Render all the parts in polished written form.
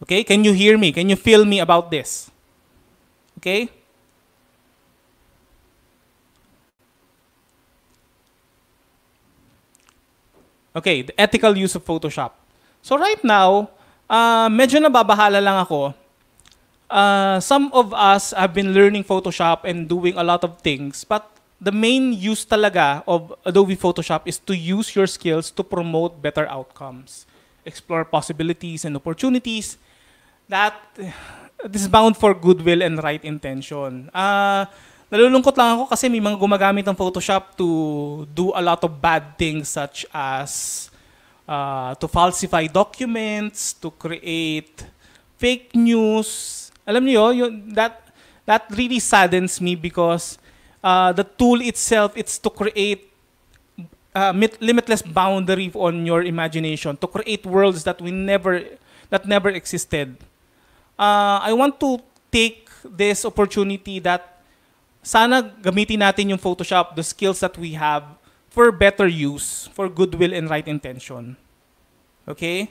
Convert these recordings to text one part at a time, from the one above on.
Okay, can you hear me? Can you feel me about this? Okay? Okay, the ethical use of Photoshop. So right now, medyo nababahala lang ako. Some of us have been learning Photoshop and doing a lot of things, but the main use talaga of Adobe Photoshop is to use your skills to promote better outcomes, explore possibilities and opportunities that is bound for goodwill and right intention. Nalulungkot lang ako kasi may mga gumagamit ng Photoshop to do a lot of bad things such as to falsify documents, to create fake news. Alam niyo, that really saddens me because the tool itself, it's to create limitless boundary on your imagination, to create worlds that never existed. I want to take this opportunity that sana gamitin natin yung Photoshop, the skills that we have, for better use, for goodwill and right intention. Okay?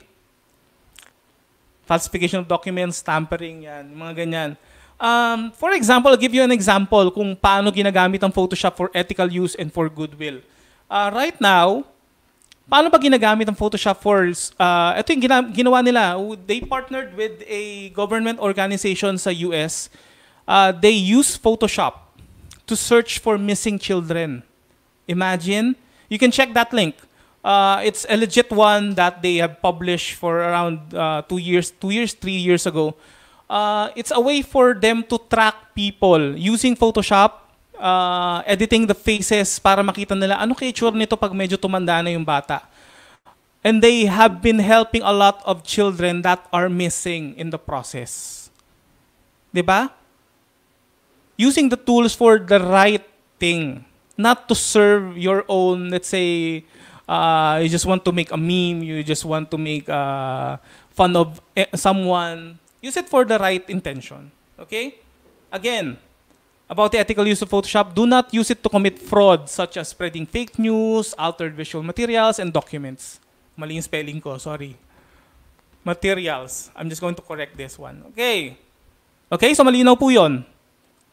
Falsification of documents, tampering, yan, mga ganyan. For example, I'll give you an example kung paano ginagamit ang Photoshop for ethical use and for goodwill. Right now, paano ba ginagamit ang Photoshop for, ito yung ginawa nila. They partnered with a government organization sa US. They use Photoshop to search for missing children. Imagine. You can check that link. It's a legit one that they have published for around 3 years ago. It's a way for them to track people using Photoshop, editing the faces para makita nila ano kaya itsura nito pag medyo tumanda na yung bata. And they have been helping a lot of children that are missing in the process. Diba? Using the tools for the right thing, not to serve your own, let's say, you just want to make a meme, you just want to make fun of someone. Use it for the right intention. Okay? Again, about the ethical use of Photoshop, do not use it to commit fraud such as spreading fake news, altered visual materials, and documents. Mali yung spelling ko, sorry. Materials. I'm just going to correct this one. Okay. Okay, so malinaw po yun.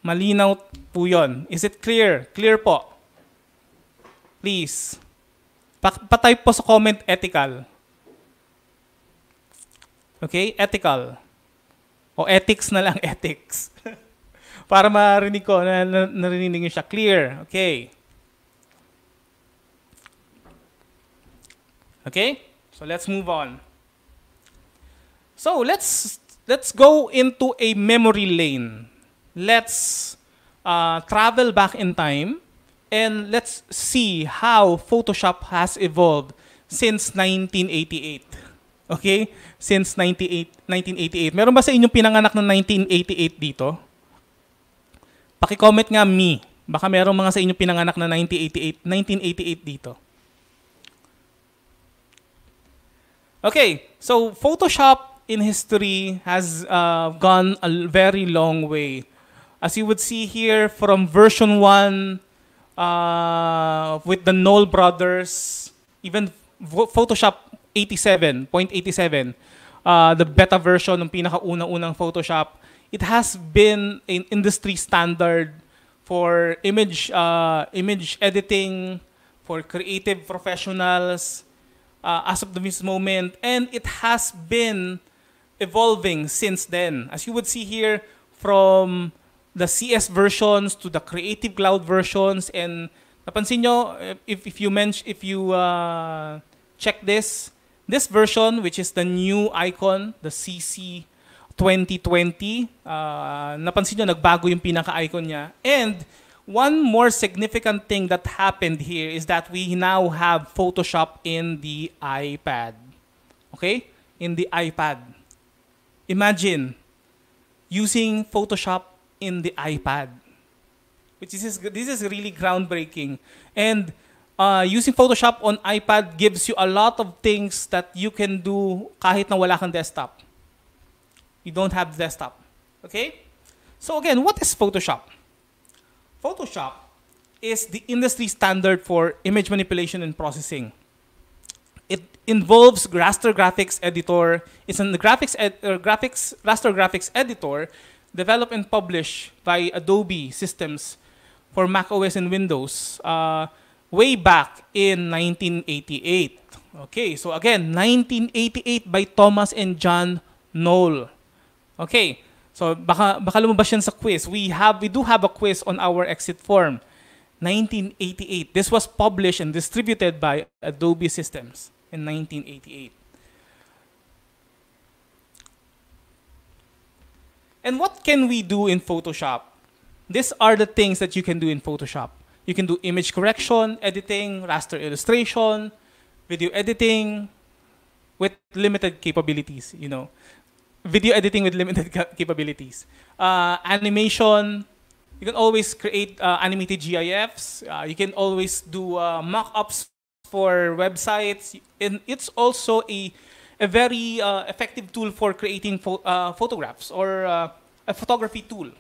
Malinaw po yun. Is it clear? Clear po. Please. Pa-type po sa comment ethical. Okay? Ethical. O ethics na lang, ethics. Para marinig ko, narinig niyo siya. Clear. Okay. Okay? So let's move on. So let's go into a memory lane. Let's travel back in time and let's see how Photoshop has evolved since 1988. Okay? Since 1988. Meron ba sa inyong pinanganak ng 1988 dito? Paki-comment nga me. Baka meron mga sa inyong pinanganak na 1988 dito. Okay, so Photoshop in history has gone a very long way. As you would see here, from version 1 with the Knoll brothers, even Photoshop 87.87, the beta version ng pinakaunang-unang Photoshop, it has been an industry standard for image editing, for creative professionals as of this moment, and it has been evolving since then. As you would see here, from the CS versions to the Creative Cloud versions, and napansin nyo, if you check this version, which is the new icon, the CC 2020, napansin nyo, nagbago yung pinaka-icon niya. And one more significant thing that happened here is that we now have Photoshop in the iPad. Okay? In the iPad. Imagine using Photoshop in the iPad. This is really groundbreaking. And using Photoshop on iPad gives you a lot of things that you can do kahit na wala kang desktop. You don't have desktop. Okay? So again, what is Photoshop? Photoshop is the industry standard for image manipulation and processing. involves raster graphics editor. It's a raster graphics editor developed and published by Adobe Systems for Mac OS and Windows way back in 1988. Okay, so again, 1988 by Thomas and John Knoll. Okay, so baka lumabas yan sa quiz. We do have a quiz on our exit form. 1988. This was published and distributed by Adobe Systems in 1988. And what can we do in Photoshop? These are the things that you can do in Photoshop. You can do image correction, editing, raster illustration, video editing with limited capabilities, you know. Video editing with limited capabilities. Animation, you can always create animated GIFs. You can always do mock-ups for websites. And it's also a very effective tool for creating photographs or a photography tool.